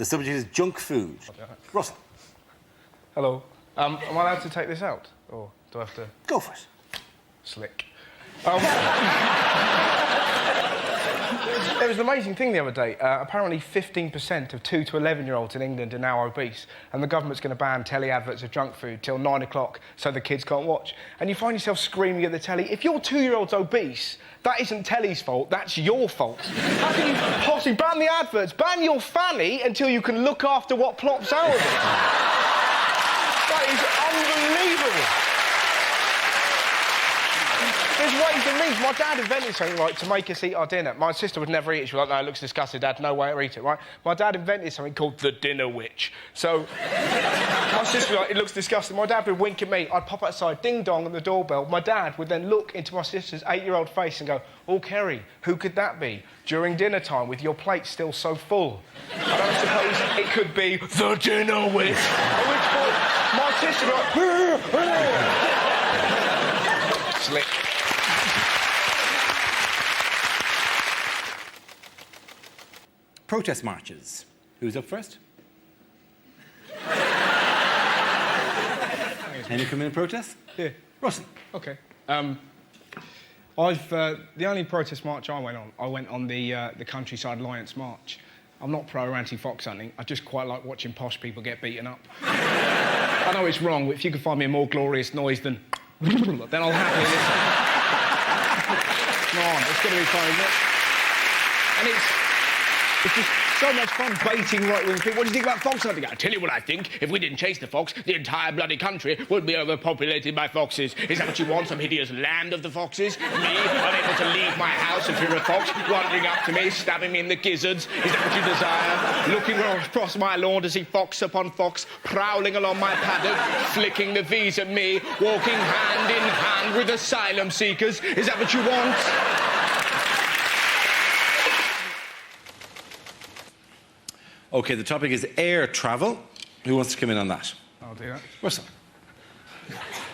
The subject is junk food. Russell. Hello. Am I allowed to take this out? Or do I have to... Go for it. Slick. There was an amazing thing the other day. Apparently 15% of 2 to 11-year-olds in England are now obese, and the government's going to ban telly adverts of junk food till 9 o'clock so the kids can't watch. And you find yourself screaming at the telly, if your 2-year-old's obese, that isn't telly's fault, that's your fault. How can you possibly ban the adverts? Ban your fanny until you can look after what plops out of it. That is unbelievable. There's ways and means. My dad invented something, right, to make us eat our dinner. My sister would never eat it. She was like, no, it looks disgusting, Dad, no way I'll eat it, right? My dad invented something called the dinner witch. So, my sister was like, it looks disgusting. My dad would wink at me. I'd pop outside, ding dong, on the doorbell. My dad would then look into my sister's 8-year-old face and go, oh, Kerry, who could that be? During dinner time, with your plate still so full. And I suppose it could be the dinner witch. At which point, my sister would like, slick. Protest marches. Who's up first? Any come in protest? Yeah. Russell. OK. The only protest march I went on the Countryside Alliance March. I'm not pro or anti-fox hunting. I just quite like watching posh people get beaten up. I know it's wrong, but if you could find me a more glorious noise than then I'll happily listen. Come on, it's going to be fun, isn't it? And it's just so much fun baiting right-wing people. What do you think about fox hunting? I'll tell you what I think. If we didn't chase the fox, the entire bloody country would be overpopulated by foxes. Is that what you want, some hideous land of the foxes? Me, unable to leave my house in fear of fox, wandering up to me, stabbing me in the gizzards? Is that what you desire? Looking across my lawn to see fox upon fox, prowling along my paddock, flicking the V's at me, walking hand in hand with asylum seekers? Is that what you want? OK, the topic is air travel. Who wants to come in on that? I'll do that. Russell.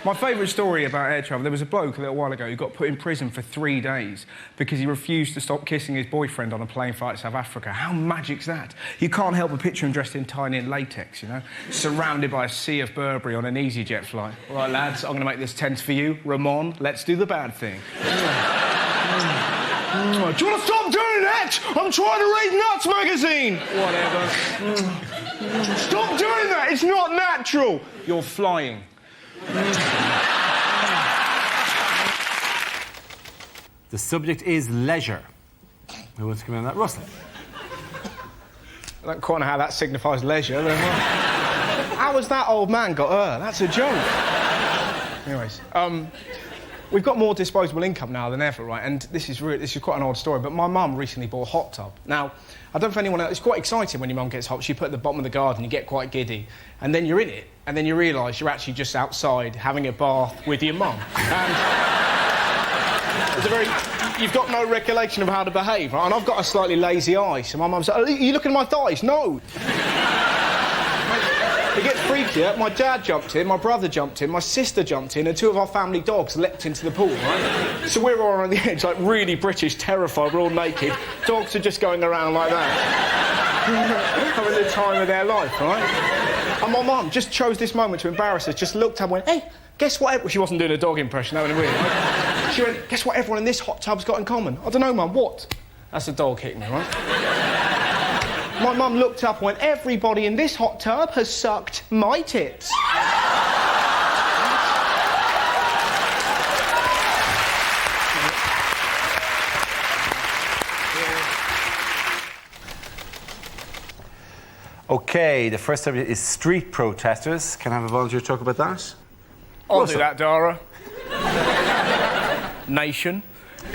My favourite story about air travel, there was a bloke a little while ago who got put in prison for 3 days because he refused to stop kissing his boyfriend on a plane flight to South Africa. How magic's that? You can't help but picture him dressed in tiny and latex, you know, surrounded by a sea of Burberry on an EasyJet flight. All right, lads, I'm going to make this tense for you. Ramon, let's do the bad thing. Do you want to stop doing that? I'm trying to read Nuts magazine. Whatever. Stop doing that. It's not natural. You're flying. The subject is leisure. Who wants to come in on that? Russell. I don't quite know how that signifies leisure. How has that old man got her? That's a joke. Anyways, we've got more disposable income now than ever, right? And this is quite an odd story, but my mum recently bought a hot tub. Now, I don't know if anyone else... It's quite exciting when your mum gets hot. She put it at the bottom of the garden, you get quite giddy, and then you're in it, and then you realise you're actually just outside having a bath with your mum. And you've got no recollection of how to behave, right? And I've got a slightly lazy eye, so my mum's like, are you looking at my thighs? No. It gets freakier. My dad jumped in, my brother jumped in, my sister jumped in, and 2 of our family dogs leapt into the pool, right? So we're all on the edge, like really British, terrified, we're all naked. Dogs are just going around like that. Having the time of their life, right? And my mum just chose this moment to embarrass us, just looked up and went, hey, guess what? She wasn't doing a dog impression, that would have been weird, right? She went, guess what everyone in this hot tub's got in common? I don't know, Mum, what? That's a dog hitting me, right? My mum looked up and went, everybody in this hot tub has sucked my tits. OK, the first subject is street protesters. Can I have a volunteer talk about that? I'll do that, Dara. Nation.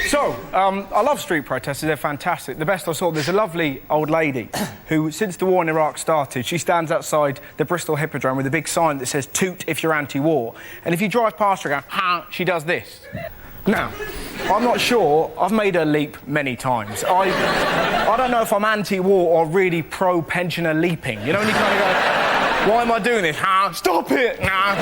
So, I love street protesters, they're fantastic. The best I saw, there's a lovely old lady who, since the war in Iraq started, she stands outside the Bristol Hippodrome with a big sign that says, toot if you're anti-war. And if you drive past her and go, ha, she does this. Now, I'm not sure, I've made her leap many times. I don't know if I'm anti-war or really pro-pensioner leaping. You know, when you kind of go, why am I doing this? Ha, stop it! Nah, do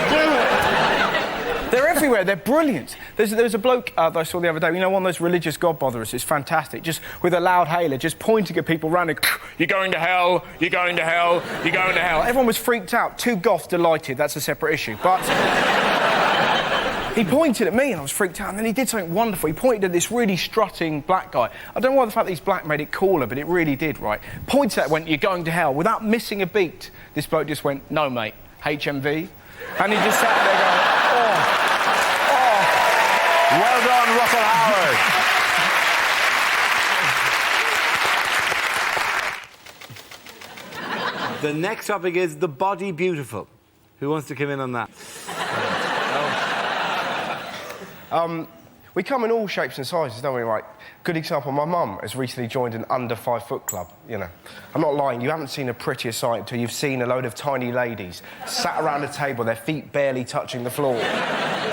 it! They're everywhere. They're brilliant. There's a bloke that I saw the other day, you know, one of those religious godbotherers. It's fantastic. Just with a loud hailer, just pointing at people running. You're going to hell. You're going to hell. You're going to hell. Everyone was freaked out. Two goths delighted. That's a separate issue. But he pointed at me and I was freaked out. And then he did something wonderful. He pointed at this really strutting black guy. I don't know why the fact that he's black made it cooler, but it really did, right? Pointed at it, went, you're going to hell. Without missing a beat, this bloke just went, no, mate, HMV. And he just sat there going, Well done, Russell Howard. The next topic is the body beautiful. Who wants to come in on that? We come in all shapes and sizes, don't we? Like, good example, my mum has recently joined an under 5 foot club, you know. I'm not lying, you haven't seen a prettier sight until you've seen a load of tiny ladies sat around a table, their feet barely touching the floor.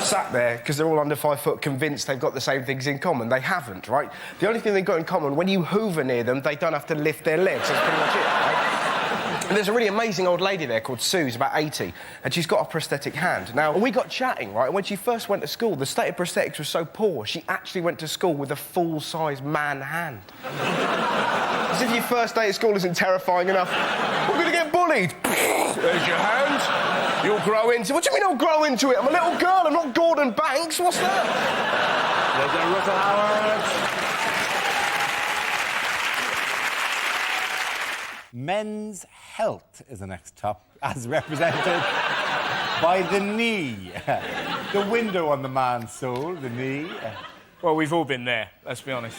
Sat there, because they're all under 5 foot, convinced they've got the same things in common. They haven't, right? The only thing they've got in common, when you hoover near them, they don't have to lift their legs. That's pretty much it, right? And there's a really amazing old lady there called Sue, who's about 80, and she's got a prosthetic hand. Now, we got chatting, right, and when she first went to school, the state of prosthetics was so poor, she actually went to school with a full-size man hand. As if your first day at school isn't terrifying enough. We're going to get bullied. There's your hand. You'll grow into... What do you mean I'll grow into it? I'm a little girl, I'm not Gordon Banks. What's that? There's Russell Howard. Men's health is the next top, as represented by the knee. The window on the man's soul, the knee. well, we've all been there, let's be honest.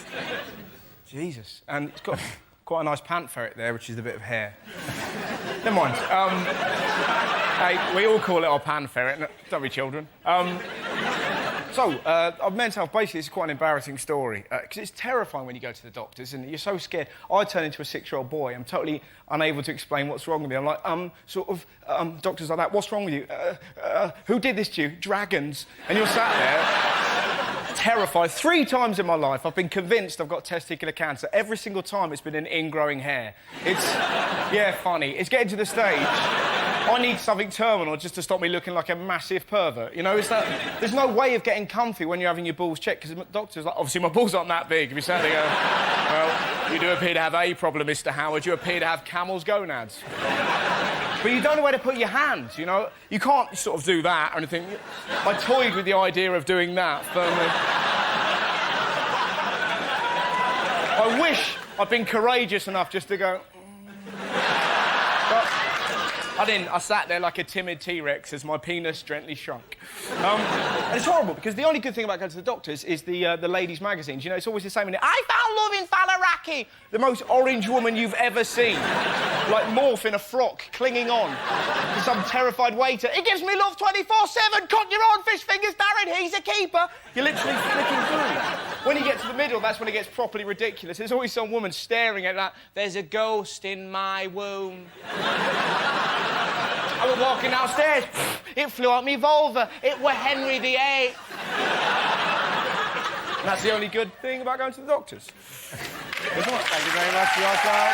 Jesus. And it's got quite a nice pant ferret there, which is a bit of hair. Never mind. Hey, we all call it our pan ferret, don't we, children? Men's health, basically, it's quite an embarrassing story, because it's terrifying when you go to the doctors, and you're so scared. I turn into a 6-year-old boy. I'm totally unable to explain what's wrong with me. I'm like, doctors like that, what's wrong with you? Who did this to you? Dragons. And you're sat there, terrified. 3 times in my life, I've been convinced I've got testicular cancer. Every single time, it's been an ingrowing hair. It's, yeah, funny. It's getting to the stage. I need something terminal just to stop me looking like a massive pervert. You know, it's that... There's no way of getting comfy when you're having your balls checked, because the doctor's like, obviously, my balls aren't that big. If you sat there go, well, you do appear to have a problem, Mr. Howard. You appear to have camel's gonads. But you don't know where to put your hands, you know? You can't sort of do that or anything. I toyed with the idea of doing that firmly. I wish I'd been courageous enough just to go... But I didn't. I sat there like a timid T-Rex as my penis gently shrunk. And it's horrible, because the only good thing about going to the doctors is the ladies' magazines. You know, it's always the same. I found love in Falaraki. The most orange woman you've ever seen. Like morph in a frock, clinging on to some terrified waiter. He gives me love 24/7. Cock your own fish fingers, Darren. He's a keeper. You're literally flicking through. When you get to the middle, that's when it gets properly ridiculous. There's always some woman staring at that. There's a ghost in my womb. I was walking downstairs. It flew out me vulva. It were Henry VIII. And that's the only good thing about going to the doctors. Thank you very much, Russell.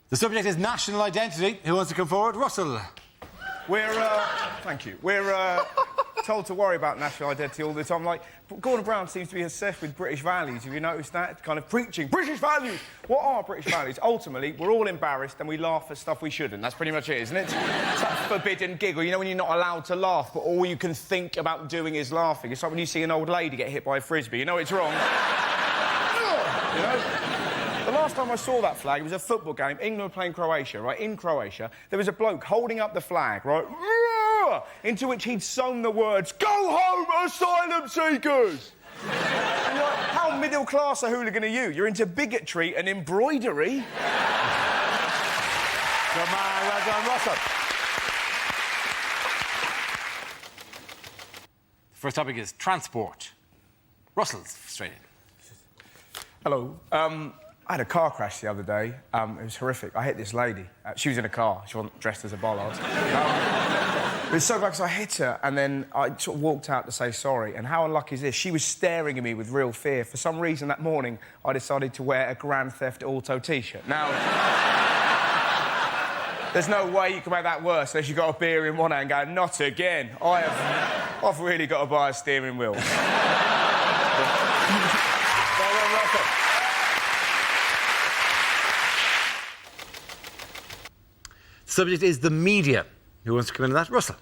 The subject is national identity. Who wants to come forward? Russell. Thank you. We're told to worry about national identity all the time. Like, Gordon Brown seems to be obsessed with British values. Have you noticed that? Kind of preaching British values. What are British values? Ultimately, we're all embarrassed and we laugh at stuff we shouldn't. That's pretty much it, isn't it? It's that forbidden giggle. You know, when you're not allowed to laugh, but all you can think about doing is laughing. It's like when you see an old lady get hit by a frisbee. You know it's wrong. You know? The last time I saw that flag, it was a football game. England were playing Croatia, right? In Croatia, there was a bloke holding up the flag, right? Into which he'd sewn the words, "Go home, asylum seekers!" And you're like, how middle class a hooligan are you? You're into bigotry and embroidery. Good man, well done, Russell. The first topic is transport. Russell's straight in. Hello. I had a car crash the other day. It was horrific. I hit this lady. She was in a car. She wasn't dressed as a bollard. But it's so bad because I hit her, and then I sort of walked out to say sorry. And how unlucky is this? She was staring at me with real fear. For some reason that morning, I decided to wear a Grand Theft Auto T-shirt. Now... There's no way you can make that worse unless you've got a beer in one hand going, not again. I've really got to buy a steering wheel. Subject is the media. Who wants to come into that? Russell.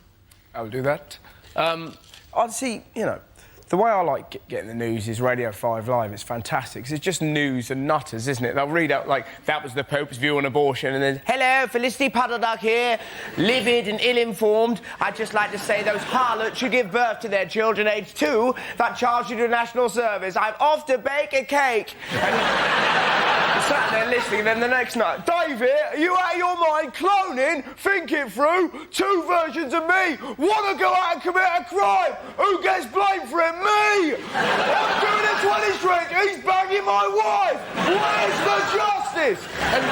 I'll do that. I'd see, you know, the way I like getting the news is Radio 5 Live. It's fantastic, 'cause it's just news and nutters, isn't it? They'll read out, like, that was the Pope's view on abortion, and then, hello, Felicity Puddleduck here, livid and ill-informed. I'd just like to say those harlots should give birth to their children aged 2 that charged you to national service. I'm off to bake a cake. And sat there listening, and then the next night, David, are you out of your mind? Cloning? Think it through. 2 versions of me. Want to go out and commit a crime? Who gets blamed for it? Me! I'm doing a 20 drink. He's banging my wife. Where's the justice? And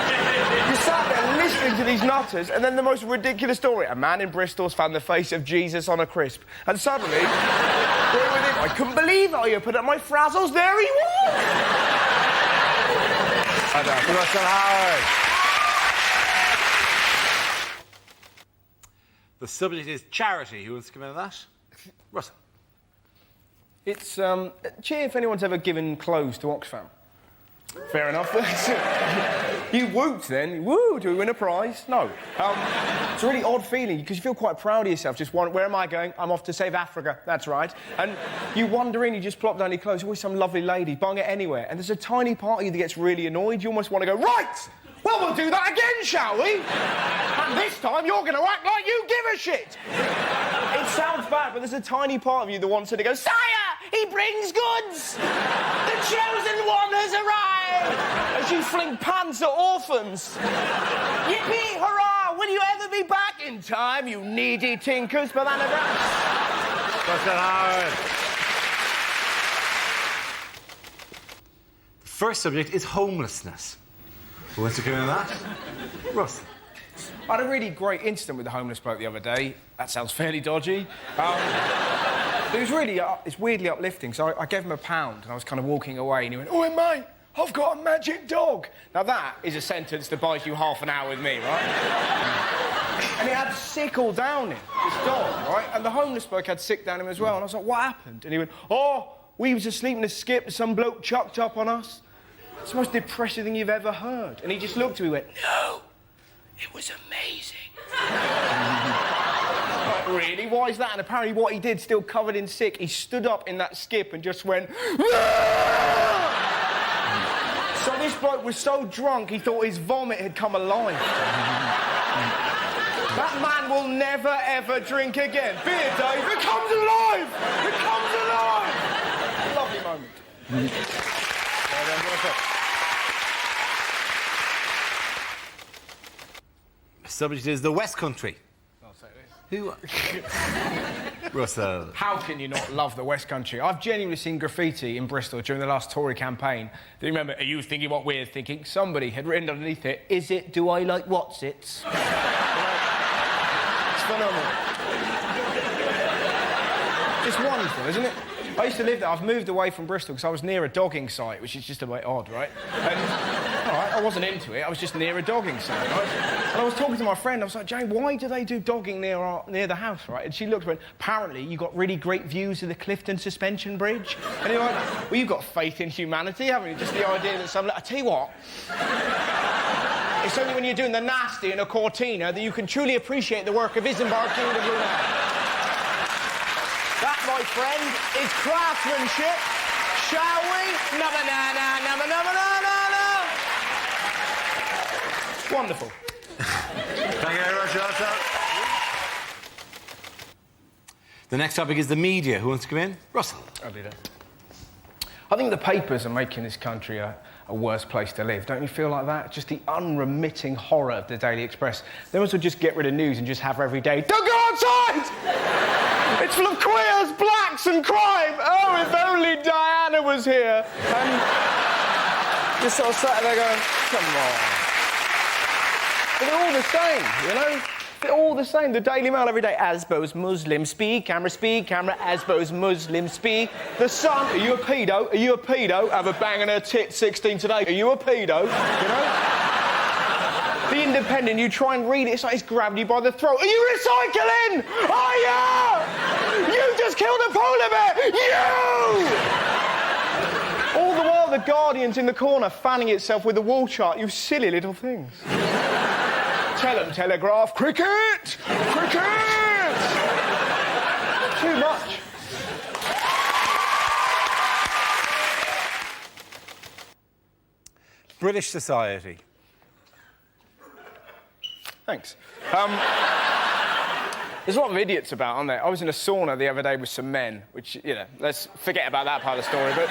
you sat there listening to these nutters, and then the most ridiculous story. A man in Bristol's found the face of Jesus on a crisp. And suddenly, I couldn't believe it. I opened up my Frazzles. There he was. Russell Howard. The subject is charity. Who wants to come into that? Russell. It's, cheer if anyone's ever given clothes to Oxfam. Fair enough. You whooped then. Woo, do we win a prize? No. It's a really odd feeling because you feel quite proud of yourself. Just where am I going? I'm off to save Africa. That's right. And you wander in, you just plop down your clothes. Always some lovely lady buying it anywhere. And there's a tiny part of you that gets really annoyed. You almost want to go, right! Well, we'll do that again, shall we? And this time you're going to act like you give a shit. It sounds bad, but there's a tiny part of you that wants her to go, Sire, he brings goods. The chosen one has arrived. As you fling pants at orphans. Yippee, hurrah, will you ever be back in time, you needy tinkers? Banana grass. Russell Howard. The first subject is homelessness. Who wants to come into that? Russ. I had a really great incident with the homeless bloke the other day. That sounds fairly dodgy. It was really, it's weirdly uplifting. So I gave him £1 and I was kind of walking away and he went, "Oh, mate, I've got a magic dog." Now that is a sentence that buys you half an hour with me, right? And he had sick all down him, this dog, right? And the homeless bloke had sick down him as well. And I was like, "What happened?" And he went, "Oh, we was asleep in a skip and some bloke chucked up on us." It's the most depressing thing you've ever heard. And he just looked at me and went, "No, it was amazing." Like, really? Why is that? And apparently what he did, still covered in sick, he stood up in that skip and just went, "Ah!" So this bloke was so drunk he thought his vomit had come alive. That man will never, ever drink again. Beer, Dave, it comes alive! It comes alive! Lovely moment. The subject is the West Country. I'll say this. Who? Russell. How can you not love the West Country? I've genuinely seen graffiti in Bristol during the last Tory campaign. Do you remember, are you thinking what we're thinking? Somebody had written underneath it, "Is it, do I like what's-its?" It's phenomenal. It's wonderful, isn't it? I used to live there. I've moved away from Bristol because I was near a dogging site, which is just a bit odd, right? And, all right, I wasn't into it. I was just near a dogging site, right? And I was talking to my friend. I was like, "Jane, why do they do dogging near the house, right?" And she looked and went, "Apparently, you got really great views of the Clifton Suspension Bridge." And you're like, "Well, you've got faith in humanity, haven't you? Just the idea that some... I tell you what, it's only when you're doing the nasty in a Cortina that you can truly appreciate the work of Isambard King of Brunei. That, my friend, is craftsmanship. Shall we? No. Wonderful. Thank you very much, Russell. The next topic is the media. Who wants to come in? Russell. I'll do that. I think the papers are making this country a worse place to live. Don't you feel like that? Just the unremitting horror of the Daily Express. They must well just get rid of news and just have every day, "Don't go outside! It's full of queers, blacks and crime! Oh, if only Diana was here!" And just sort of sat there going, "Come on." But they're all the same, you know? They're all the same. The Daily Mail every day, "Asbo's Muslim speak, camera, Asbo's Muslim speak." The Sun, "Are you a pedo? Are you a pedo? Have a bang on her tit, 16 today. Are you a pedo?" You know? The Independent, you try and read it, it's like it's grabbing you by the throat. Are you recycling? Are you? You just killed a polar bear! You! All the while, the Guardian's in the corner fanning itself with a wall chart. You silly little things. Tell 'em, Telegraph. Cricket! Cricket! Too much. British society. Thanks. There's a lot of idiots about, aren't there? I was in a sauna the other day with some men, which, you know, let's forget about that part of the story, but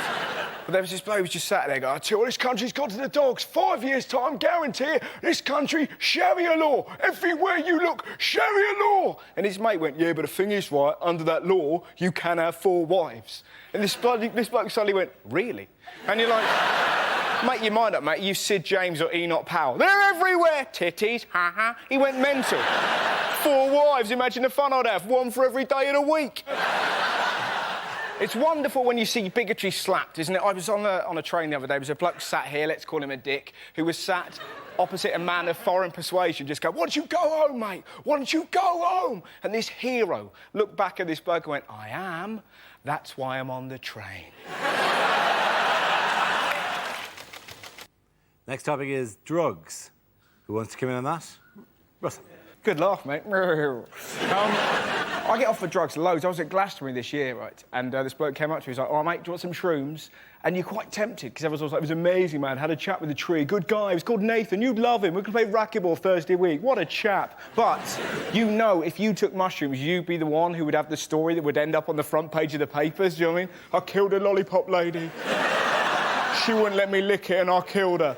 there was this bloke who was just sat there going, I tell you what, this country's gone to the dogs. 5 years' time, guarantee it, this country, Sharia law. Everywhere you look, Sharia law. And his mate went, yeah, but the thing is, right, under that law, you can have 4 wives. And this bloke suddenly went, really? And you're like... Make your mind up, mate. You Sid James or Enoch Powell. They're everywhere. Titties, ha. He went mental. 4 wives. Imagine the fun I'd have. 1 for every day of the week. It's wonderful when you see bigotry slapped, isn't it? I was on a train the other day. There was a bloke sat here, let's call him a dick, who was sat opposite a man of foreign persuasion, just go, why don't you go home, mate? Why don't you go home? And this hero looked back at this bloke and went, I am. That's why I'm on the train. Next topic is drugs. Who wants to come in on that? Russell. Good laugh, mate. I get offered drugs loads. I was at Glastonbury this year, right? And this bloke came up to me, he was like, oh, mate, do you want some shrooms? And you're quite tempted, because everyone was like, it was amazing, man. Had a chat with the tree. Good guy. He was called Nathan. You'd love him. We're going to play racquetball Thursday week. What a chap. But you know, if you took mushrooms, you'd be the one who would have the story that would end up on the front page of the papers. Do you know what I mean? I killed a lollipop lady. She wouldn't let me lick it and I killed her.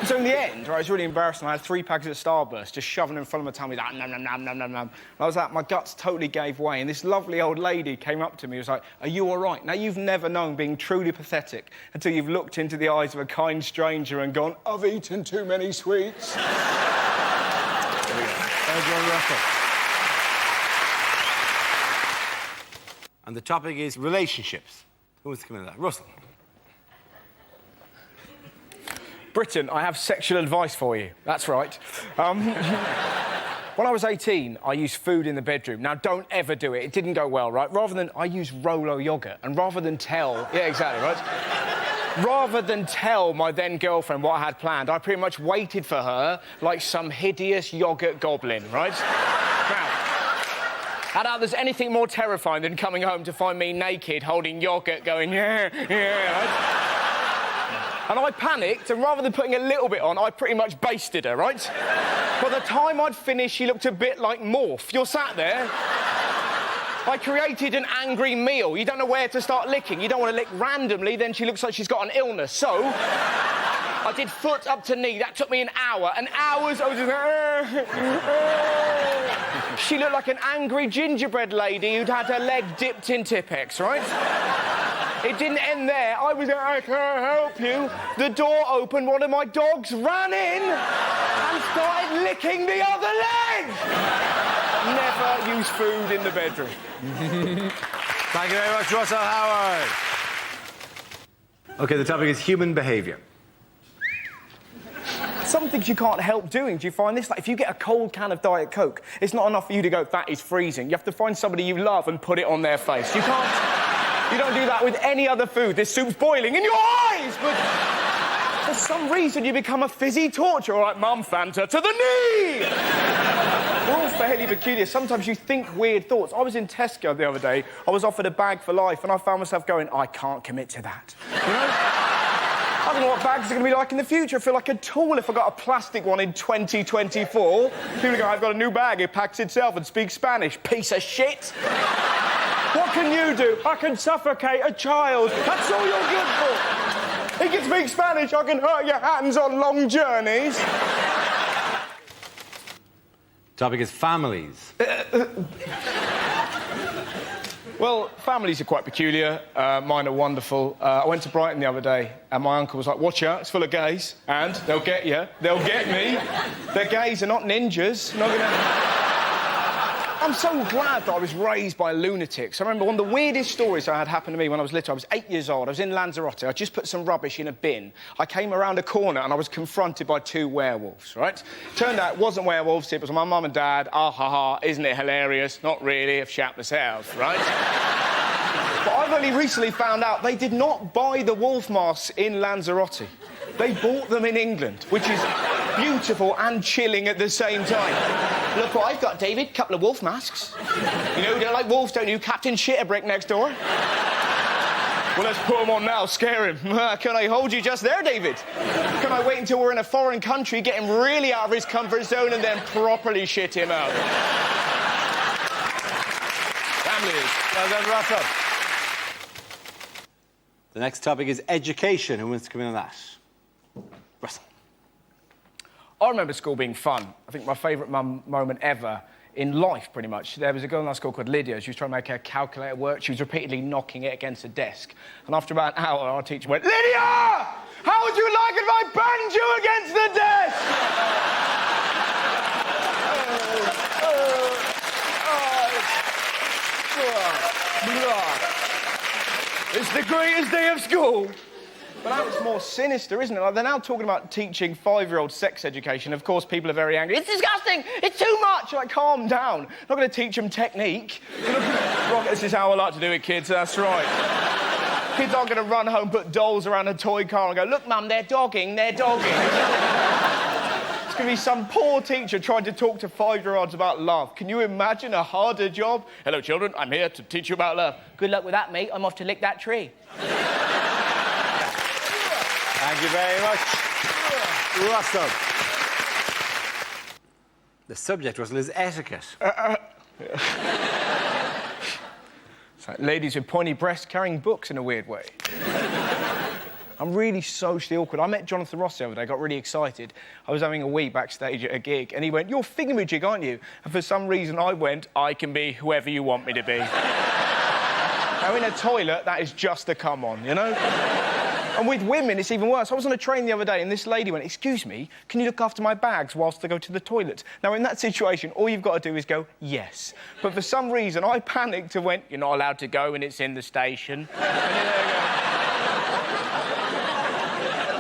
So in the end, right, it was really embarrassing. I had 3 packs of Starburst just shoving in front of my tummy, like, nom, nom, nom, nom, nom, nom. And I was like, my guts totally gave way. And this lovely old lady came up to me and was like, are you all right? Now, you've never known being truly pathetic until you've looked into the eyes of a kind stranger and gone, I've eaten too many sweets. There we go. There's John Russell. And the topic is relationships. Who wants to come in on that? Russell. Britain, I have sexual advice for you. That's right. When I was 18, I used food in the bedroom. Now, don't ever do it. It didn't go well, right? Rather than... I used Rolo yoghurt. And rather than tell... Yeah, exactly, right? Rather than tell my then-girlfriend what I had planned, I pretty much waited for her like some hideous yoghurt goblin, right? Now, I doubt there's anything more terrifying than coming home to find me naked, holding yoghurt, going, yeah, right? And I panicked, and rather than putting a little bit on, I pretty much basted her, right? By the time I'd finished, she looked a bit like Morph. You're sat there. I created an angry meal. You don't know where to start licking. You don't want to lick randomly, then she looks like she's got an illness. So, I did foot up to knee. That took me an hour. And hours, I was just... She looked like an angry gingerbread lady who'd had her leg dipped in Tippex, right? It didn't end there. I was like, I can't help you. The door opened, one of my dogs ran in and started licking the other leg. Never use food in the bedroom. Thank you very much, Russell Howard. OK, the topic is human behaviour. Some things you can't help doing. Do you find this? Like, if you get a cold can of Diet Coke, it's not enough for you to go, that is freezing. You have to find somebody you love and put it on their face. You can't... You don't do that with any other food. This soup's boiling in your eyes, but for some reason you become a fizzy torch. All right, Mum, Fanta to the knee! We're all fairly peculiar. Sometimes you think weird thoughts. I was in Tesco the other day. I was offered a bag for life, and I found myself going, I can't commit to that. You know? I don't know what bags are going to be like in the future. I feel like a tool if I got a plastic one in 2024. People go, I've got a new bag. It packs itself and speaks Spanish. Piece of shit. What can you do? I can suffocate a child. That's all you're good for. He can speak Spanish. I can hurt your hands on long journeys. Topic is families. Well, families are quite peculiar. Mine are wonderful. I went to Brighton the other day, and my uncle was like, watch out, it's full of gays, and they'll get you. They'll get me. They're gays, they're not ninjas. Not gonna... I'm so glad that I was raised by lunatics. I remember one of the weirdest stories I had happen to me when I was little. I was 8 years old. I was in Lanzarote. I just put some rubbish in a bin. I came around a corner and I was confronted by 2 werewolves, right? Turned out it wasn't werewolves, it was my mum and dad. Ah, ha, ha, isn't it hilarious? Not really, I've shat myself, right? But I've only recently found out they did not buy the wolf masks in Lanzarote. They bought them in England, which is beautiful and chilling at the same time. Look what I've got, David. Couple of wolf masks. You know, you don't like wolves, don't you? Captain Shitterbrick next door. Well, let's put him on now, scare him. Can I hold you just there, David? Can I wait until we're in a foreign country, get him really out of his comfort zone, and then properly shit him out? Families. Well done, Russell. The next topic is education. Who wants to come in on that? Russell. I remember school being fun. I think my favourite moment ever in life, pretty much. There was a girl in our school called Lydia. She was trying to make her calculator work. She was repeatedly knocking it against the desk. And after about an hour, our teacher went, "Lydia! How would you like it if I banged you against the desk?" It's the greatest day of school. But now it's more sinister, isn't it? Like, they're now talking about teaching 5-year-olds sex education. Of course, people are very angry. It's disgusting! It's too much! Like, calm down. Not going to teach them technique. Right, this is how I like to do it, kids. That's right. Kids aren't going to run home, put dolls around a toy car and go, "Look, Mum, they're dogging, they're dogging." It's going to be some poor teacher trying to talk to 5-year-olds about love. Can you imagine a harder job? "Hello, children. I'm here to teach you about love." "Good luck with that, mate. I'm off to lick that tree." Thank you very much, Russell. The subject, Russell, is etiquette. It's like ladies with pointy breasts carrying books in a weird way. I'm really socially awkward. I met Jonathan Ross the other day, got really excited. I was having a wee backstage at a gig, and he went, "You're thingamajig, aren't you?" And for some reason, I went, "I can be whoever you want me to be." Now, in a toilet, that is just a come on, you know? And with women, it's even worse. I was on a train the other day, and this lady went, "Excuse me, can you look after my bags whilst I go to the toilet?" Now, in that situation, all you've got to do is go, "Yes." But for some reason, I panicked and went, "You're not allowed to go, and it's in the station." And then they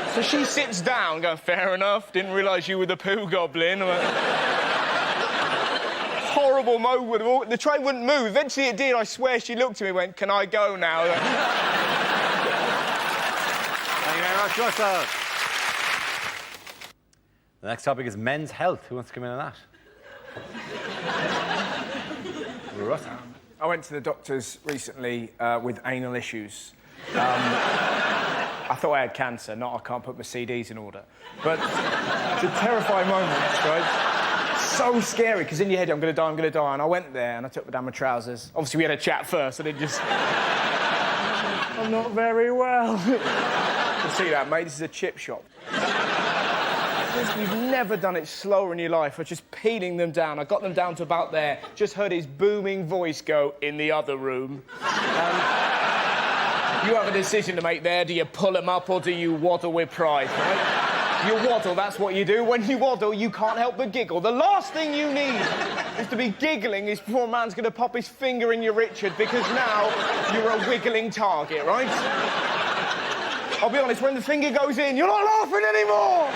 go. So she sits down, going, "Fair enough, didn't realise you were the poo goblin." I went, horrible moment. The train wouldn't move. Eventually it did. I swear she looked at me and went, "Can I go now?" Thank you very much, Russell. The next topic is men's health. Who wants to come in on that? Russell. I went to the doctors recently with anal issues. I thought I had cancer, not I can't put my CDs in order. But it's a terrifying moment, right? So scary, because in your head, I'm going to die, I'm going to die. And I went there and I took down my trousers. Obviously, we had a chat first, and it just... I'm not very well. You can see that, mate. This is a chip shop. You've never done it slower in your life. I was just peeling them down. I got them down to about there. Just heard his booming voice go, "In the other room." You have a decision to make there. Do you pull them up or do you waddle with pride, right? You waddle, that's what you do. When you waddle, you can't help but giggle. The last thing you need is to be giggling is before a man's going to pop his finger in your Richard, because now you're a wiggling target, right? I'll be honest, when the finger goes in, you're not laughing anymore!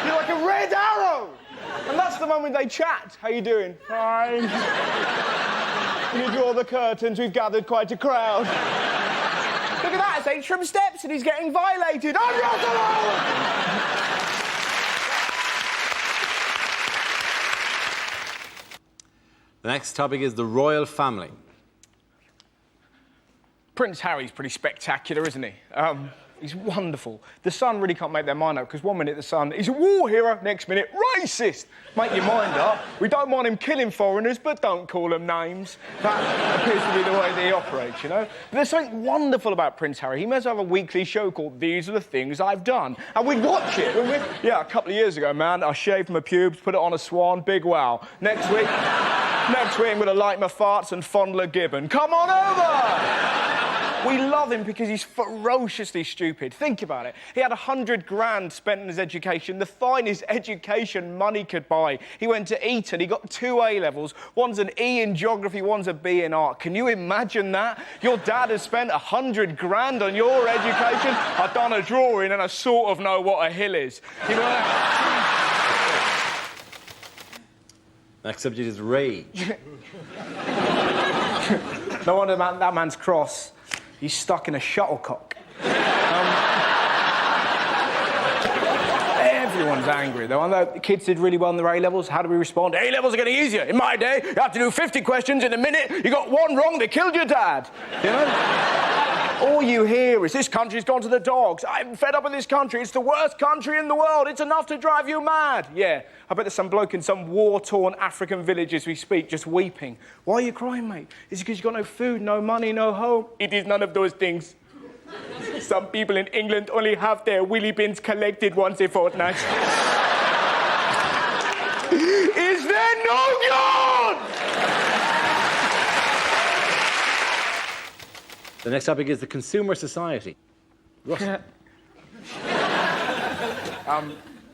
You're like a red arrow! And that's the moment they chat. "How you doing?" "Fine." "Can you draw the curtains? We've gathered quite a crowd." "Look at that, it's Atrium Steps and he's getting violated." "I'm Russell!" The next topic is the royal family. Prince Harry's pretty spectacular, isn't he? He's wonderful. The Sun really can't make their mind up, because one minute the Sun, he's a war hero, next minute, racist. Make your mind up. We don't want him killing foreigners, but don't call them names. That appears to be the way that he operates, you know? But there's something wonderful about Prince Harry. He must have a weekly show called These Are the Things I've Done. And we'd watch it, wouldn't we? Yeah, a couple of years ago, man, I shaved my pubes, put it on a swan, big wow. Next week, I'm going to light my farts and fondle a gibbon. Come on over! We love him because he's ferociously stupid. Think about it. He had 100 grand spent on his education, the finest education money could buy. He went to Eton, he got 2 A-levels, one's an E in geography, one's a B in art. Can you imagine that? Your dad has spent 100 grand on your education? I've done a drawing and I sort of know what a hill is. You know, Next subject is rage. no wonder that man's cross. He's stuck in a shuttlecock. Everyone's angry, though. I know the kids did really well in their A-levels. How do we respond? A-levels are getting easier. In my day, you had to do 50 questions in a minute. You got one wrong, they killed your dad. You know? All you hear is, this country's gone to the dogs. I'm fed up with this country. It's the worst country in the world. It's enough to drive you mad. Yeah, I bet there's some bloke in some war-torn African village as we speak, just weeping. Why are you crying, mate? Is it because you've got no food, no money, no home? It is none of those things. Some people in England only have their willy bins collected once a fortnight. Is there no God? The next topic is the consumer society. Russell.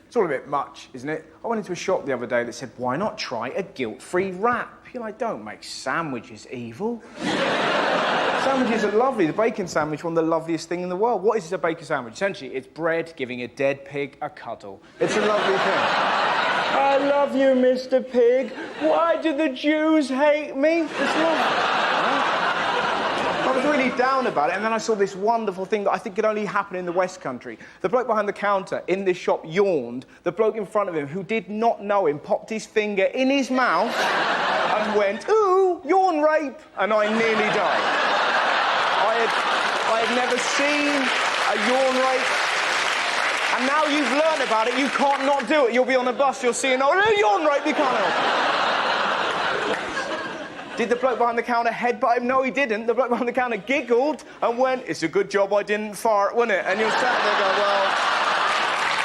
It's all a bit much, isn't it? I went into a shop the other day that said, why not try a guilt-free wrap? You're like, don't make sandwiches evil. Sandwiches are lovely. The bacon sandwich, one of the loveliest things in the world. What is a bacon sandwich? Essentially, it's bread giving a dead pig a cuddle. It's a lovely thing. I love you, Mr. Pig. Why do the Jews hate me? It's lovely. I was really down about it, and then I saw this wonderful thing that I think could only happen in the West Country. The bloke behind the counter in this shop yawned. The bloke in front of him, who did not know him, popped his finger in his mouth and went, ooh, yawn rape, and I nearly died. I had never seen a yawn rape, and now you've learned about it, you can't not do it. You'll be on a bus, you'll see an yawn rape, you can't help it. Did the bloke behind the counter headbutt him? No, he didn't. The bloke behind the counter giggled and went, it's a good job I didn't fart, wasn't it? And you're sat there going, well,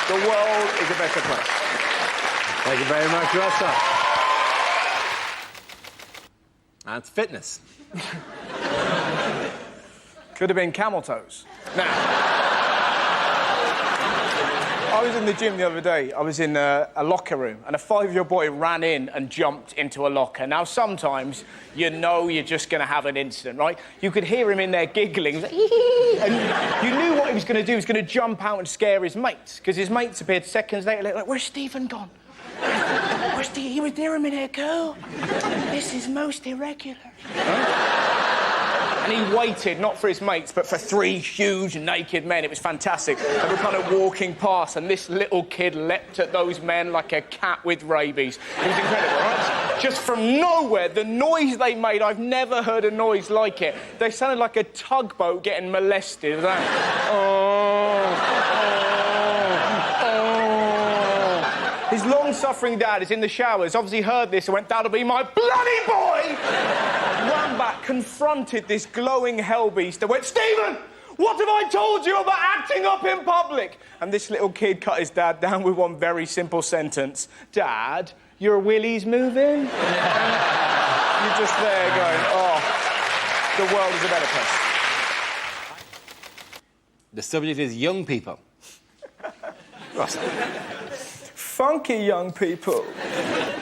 the world is a better place. Thank you very much, Russell. That's fitness. Could have been camel toes. Now, I was in the gym the other day. I was in a locker room, and a 5-year-old boy ran in and jumped into a locker. Now, sometimes you know you're just going to have an incident, right? You could hear him in there giggling, and you knew what he was going to do. He was going to jump out and scare his mates, because his mates appeared seconds later, like, where's Stephen gone? Where's Stephen? He was there a minute ago. This is most irregular. Huh? And he waited, not for his mates, but for 3 huge naked men. It was fantastic. They were kind of walking past, and this little kid leapt at those men like a cat with rabies. It was incredible, right? Just from nowhere, the noise they made, I've never heard a noise like it. They sounded like a tugboat getting molested. His long-suffering dad is in the showers, obviously heard this and went, that'll be my bloody boy! Ran back, confronted this glowing hellbeast and went, Stephen, what have I told you about acting up in public? And this little kid cut his dad down with one very simple sentence. Dad, your willy's moving? And you're just there going, oh, the world is a better place. The subject is young people. Funky young people.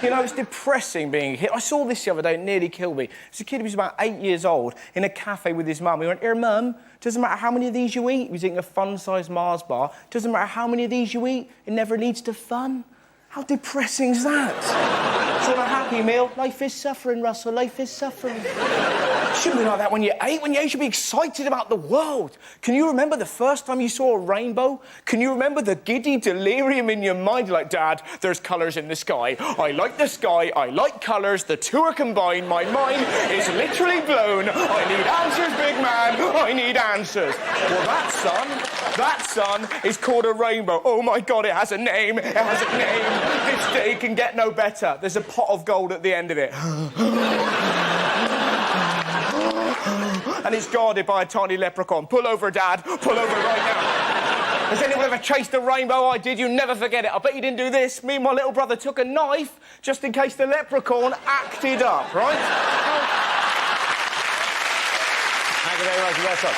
You know, it's depressing being a kid. I saw this the other day, it nearly killed me. It's a kid who was about 8 years old in a cafe with his mum. He went, here, Mum, doesn't matter how many of these you eat. He was eating a fun-sized Mars bar. Doesn't matter how many of these you eat, it never leads to fun. How depressing is that? It's not a happy meal. Life is suffering, Russell. Life is suffering. It shouldn't be like that when you're 8. When you're 8, you should be excited about the world. Can you remember the first time you saw a rainbow? Can you remember the giddy delirium in your mind? You're like, Dad, there's colours in the sky. I like the sky. I like colours. The two are combined. My mind is literally blown. I need answers, big man. I need answers. Well, that sun is called a rainbow. Oh, my God, it has a name. It has a name. This day can get no better. There's a pot of gold at the end of it. And it's guarded by a tiny leprechaun. Pull over, Dad. Pull over right now. Has anyone ever chased a rainbow? I did. You never forget it. I bet you didn't do this. Me and my little brother took a knife just in case the leprechaun acted up, right? Thank you very much, Russell.